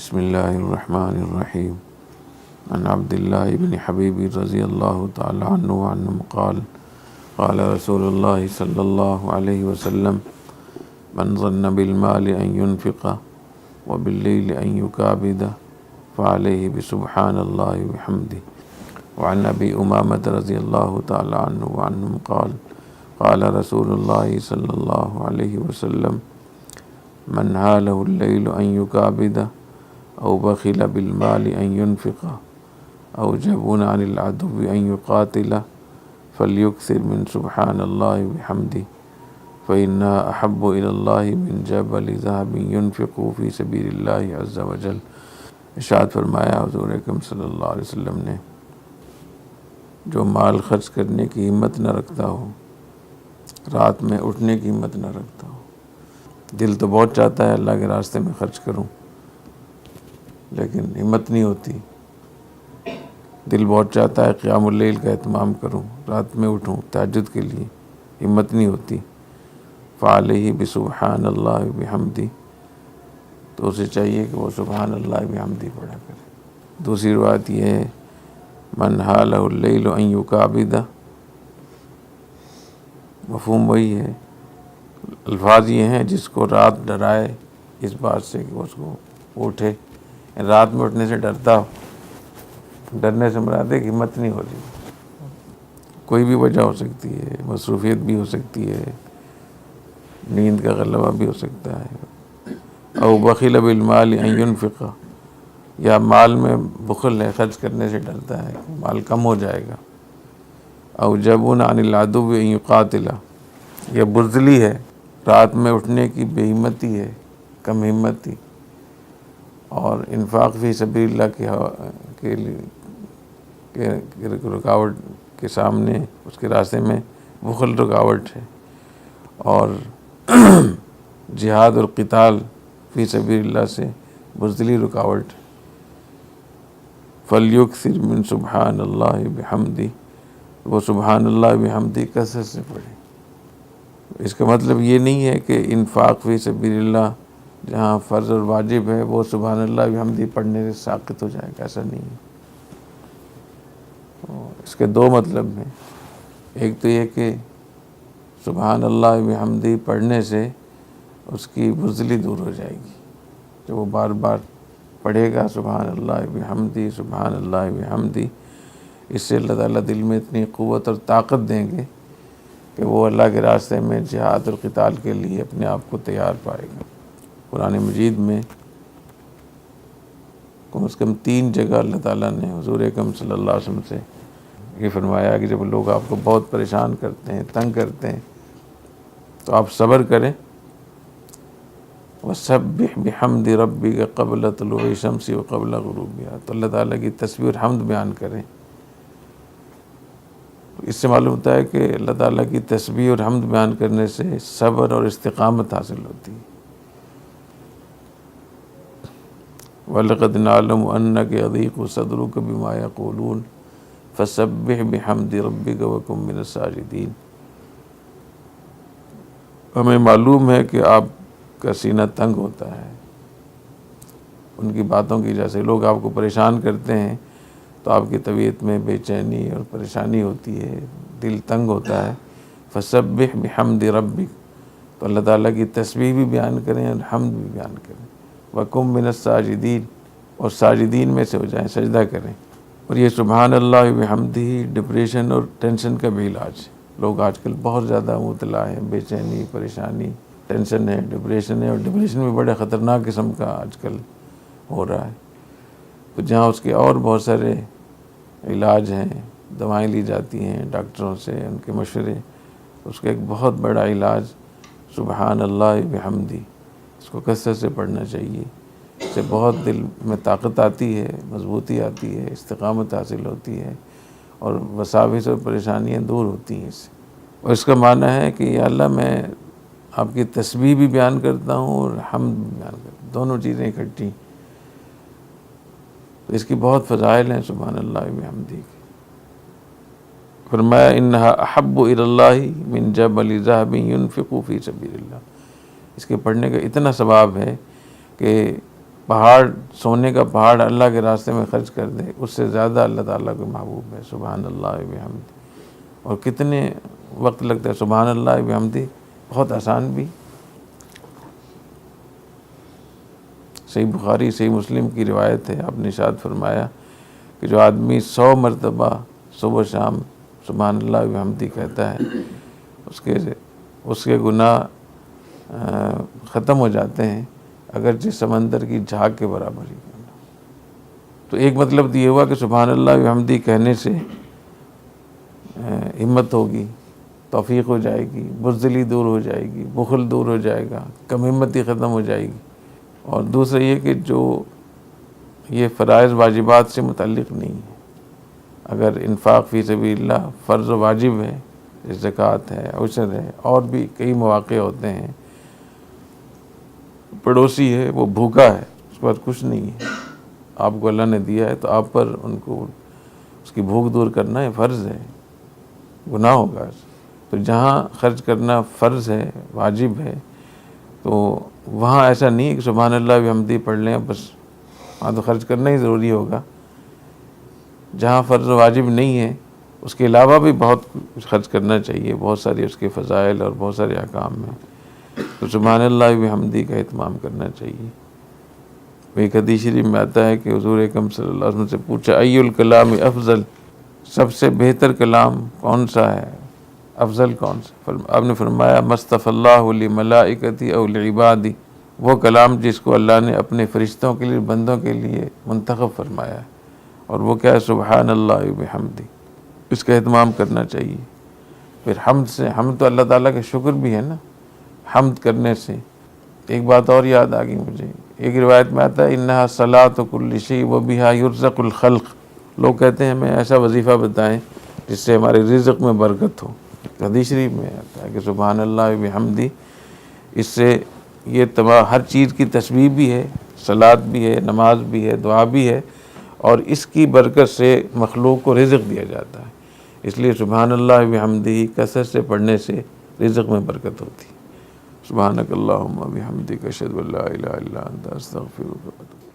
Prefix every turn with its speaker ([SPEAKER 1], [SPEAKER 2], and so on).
[SPEAKER 1] بسم اللہ الرحمن الرحیم عن عبد اللہ بن حبیب رضی اللہ تعالی عنہ وعنہ قال قال رسول اللہ صلی اللہ علیہ وسلم من ظن بالمال ان ينفق وباللیل ان يكابد فعلیہ بسبحان اللہ وبحمدہ وعن ابی امامۃ رضی اللہ تعالی عنہ وعنہ قال قال رسول اللہ صلی اللہ علیہ وسلم من حالہ اللیل ان يكابد او بخل بالمال ان ينفق او جبن عن العدو ان يقاتل فليكثر من سبحان اللہ وبحمدہ فإنها احب الى اللہ من جبل ذهب ينفق في سبیل اللہ عز وجل۔ ارشاد فرمایا حضور اکرم صلی اللہ علیہ وسلم نے، جو مال خرچ کرنے کی ہمت نہ رکھتا ہو، رات میں اٹھنے کی ہمت نہ رکھتا ہو، دل تو بہت چاہتا ہے اللہ کے راستے میں خرچ کروں، لیکن ہمت نہیں ہوتی، دل بہت چاہتا ہے قیام اللیل کا اہتمام کروں، رات میں اٹھوں تہجد کے لیے، ہمت نہیں ہوتی، فعلیہ بسبحان اللہ وبحمدہ، تو اسے چاہیے کہ وہ سبحان اللہ وبحمدہ پڑھا کرے۔ دوسری روایت یہ ہے، من حالہ اللیل ان یکابد، مفہوم وہی ہے، الفاظ یہ ہیں جس کو رات ڈرائے اس بات سے کہ اس کو اٹھے، رات میں اٹھنے سے ڈرتا ہو، ڈرنے سے مراد ہے کہ ہمت نہیں ہو رہی، کوئی بھی وجہ ہو سکتی ہے، مصروفیت بھی ہو سکتی ہے، نیند کا غلبہ بھی ہو سکتا ہے، او بخل بالمال ان ينفق، یا مال میں بخل ہے، خرچ کرنے سے ڈرتا ہے کہ مال کم ہو جائے گا، او جبن عن العدو ان يقاتل، یا بزدلی ہے، رات میں اٹھنے کی بے ہمتی ہے، کم ہمتی، اور انفاق فی سبیل اللہ کے رکاوٹ کے سامنے، اس کے راستے میں بخل رکاوٹ ہے، اور جہاد اور قتال فی سبیل اللہ سے بزدلی رکاوٹ ہے، فلیکثر من سبحان اللہ بحمدہ، وہ سبحان اللہ بحمدہ کثرت سے پڑھے۔ اس کا مطلب یہ نہیں ہے کہ انفاق فی سبیل اللہ جہاں فرض اور واجب ہے وہ سبحان اللہ بحمدہ پڑھنے سے ساقط ہو جائے گا، ایسا نہیں ہے۔ اس کے دو مطلب ہیں، ایک تو یہ کہ سبحان اللہ بحمدہ پڑھنے سے اس کی بزدلی دور ہو جائے گی، جو وہ بار بار پڑھے گا سبحان اللہ بحمدہ سبحان اللہ بحمدہ، اس سے اللہ تعالیٰ دل میں اتنی قوت اور طاقت دیں گے کہ وہ اللہ کے راستے میں جہاد اور قتال کے لیے اپنے آپ کو تیار پائے گا۔ قرآن مجید میں کم از کم 3 جگہ اللہ تعالیٰ نے حضور اکرم صلی اللہ علیہ وسلم سے یہ فرمایا کہ جب لوگ آپ کو بہت پریشان کرتے ہیں، تنگ کرتے ہیں، تو آپ صبر کریں، وَسَبِّحْ بِحَمْدِ رَبِّكَ قَبْلَ طُلُوعِ الشَّمْسِ وَقَبْلَ غُرُوبِهَا، تو اللہ تعالیٰ کی تسبیح اور حمد بیان کریں۔ اس سے معلوم ہوتا ہے کہ اللہ تعالیٰ کی تسبیح اور حمد بیان کرنے سے صبر اور استقامت حاصل ہوتی ہے۔ وَلَقَدْ نَعْلَمُ أَنَّكَ يَضِيقُ صَدْرُكَ بِمَا يَقُولُونَ فَسَبِّحْ بِحَمْدِ رَبِّكَ وَكُن مِّنَ السَّاجِدِينَ، ہمیں معلوم ہے کہ آپ کا سینہ تنگ ہوتا ہے ان کی باتوں کی وجہ سے، لوگ آپ کو پریشان کرتے ہیں تو آپ کی طبیعت میں بے چینی اور پریشانی ہوتی ہے، دل تنگ ہوتا ہے، فَسَبِّحْ بِحَمْدِ رَبِّكَ، تو اللہ تعالیٰ کی تسبیح بھی بیان کریں اور حمد بھی بیان کریں، وَكُن مِّنَ السَّاجِدِينَ، اور ساجدین میں سے ہو جائیں، سجدہ کریں۔ اور یہ سبحان اللہ وبحمدہ ڈپریشن اور ٹینشن کا بھی علاج ہے۔ لوگ آج کل بہت زیادہ مبتلا ہیں، بے چینی، پریشانی، ٹینشن ہے، ڈپریشن ہے، اور ڈپریشن بھی بڑے خطرناک قسم کا آج کل ہو رہا ہے، تو جہاں اس کے اور بہت سارے علاج ہیں، دوائیں لی جاتی ہیں ڈاکٹروں سے، ان کے مشورے، اس کا ایک بہت بڑا علاج سبحان اللہ بحمدہ، اس کو کثرت سے پڑھنا چاہیے، اس سے بہت دل میں طاقت آتی ہے، مضبوطی آتی ہے، استقامت حاصل ہوتی ہے، اور وساوس اور پریشانیاں دور ہوتی ہیں اس سے۔ اور اس کا معنی ہے کہ یا اللہ میں آپ کی تسبیح بھی بیان کرتا ہوں اور حمد بھی بیان کرتا ہوں، دونوں چیزیں اکٹھی، تو اس کی بہت فضائل ہیں سبحان اللہ بحمدہ کی۔ فرمایا انہا احب الی اللہ من جبل ذہب ينفق فی سبیل اللہ، اس کے پڑھنے کا اتنا ثواب ہے کہ پہاڑ، سونے کا پہاڑ اللہ کے راستے میں خرچ کر دے، اس سے زیادہ اللہ تعالیٰ کو محبوب ہے۔ سبحان اللہ بحمدہ۔ اور کتنے وقت لگتا ہے سبحان اللہ بحمدہ، بہت آسان بھی۔ صحیح بخاری صحیح مسلم کی روایت ہے، آپ نے ارشاد فرمایا کہ جو آدمی 100 مرتبہ صبح شام سبحان اللہ بحمدہ کہتا ہے، اس کے گناہ ختم ہو جاتے ہیں، اگرچہ سمندر کی جھاگ کے برابر ہی کیوں نہ۔ تو ایک مطلب یہ ہوا کہ سبحان اللہ بحمدہ کہنے سے ہمت ہوگی، توفیق ہو جائے گی، بزدلی دور ہو جائے گی، بخل دور ہو جائے گا، کم ہمتی ختم ہو جائے گی۔ اور دوسرا یہ کہ جو یہ فرائض واجبات سے متعلق نہیں ہے، اگر انفاق فی سبیل اللہ فرض و واجب ہے، زکوٰۃ ہے، عشر ہے، اور بھی کئی مواقع ہوتے ہیں، پڑوسی ہے وہ بھوکا ہے، اس کے پاس کچھ نہیں ہے، آپ کو اللہ نے دیا ہے، تو آپ پر ان کو اس کی بھوک دور کرنا یہ فرض ہے، گناہ ہوگا۔ تو جہاں خرچ کرنا فرض ہے، واجب ہے، تو وہاں ایسا نہیں ہے کہ سبحان اللہ بحمدہ پڑھ لیں بس، وہاں تو خرچ کرنا ہی ضروری ہوگا۔ جہاں فرض و واجب نہیں ہے اس کے علاوہ بھی بہت کچھ خرچ کرنا چاہیے، بہت ساری اس کے فضائل اور بہت سارے احکام ہیں، تو سبحان اللہ بحمدہ کا اہتمام کرنا چاہیے۔ ایک حدیث شریف میں آتا ہے کہ حضور اکرم صلی اللہ علیہ وسلم سے پوچھا ای الکلام افضل، سب سے بہتر کلام کون سا ہے، افضل کون سا؟ آپ نے فرمایا مصطفی اللہ لملائکتی او لعبادی، وہ کلام جس کو اللہ نے اپنے فرشتوں کے لیے، بندوں کے لیے منتخب فرمایا ہے، اور وہ کیا ہے؟ سبحان اللہ بحمدہ۔ اس کا اہتمام کرنا چاہیے۔ پھر حمد سے، حمد تو اللہ تعالیٰ کا شکر بھی ہے نا، حمد کرنے سے ایک بات اور یاد آ گئی مجھے، ایک روایت میں آتا ہے انہا صلاۃ کل شیء وبہا یرزق الخلق، لوگ کہتے ہیں ہمیں ایسا وظیفہ بتائیں جس سے ہمارے رزق میں برکت ہو۔ حدیث شریف میں آتا ہے کہ سبحان اللہ بحمدہ، اس سے یہ تمام ہر چیز کی تسبیح بھی ہے، صلاۃ بھی ہے، نماز بھی ہے، دعا بھی ہے، اور اس کی برکت سے مخلوق کو رزق دیا جاتا ہے۔ اس لیے سبحان اللہ بحمدہ کثرت سے پڑھنے سے رزق میں برکت ہوتی ہے۔ سبحانک اللہم وبحمدک اشہد ان لا الہ الا انت استغفرک و اتوب الیک۔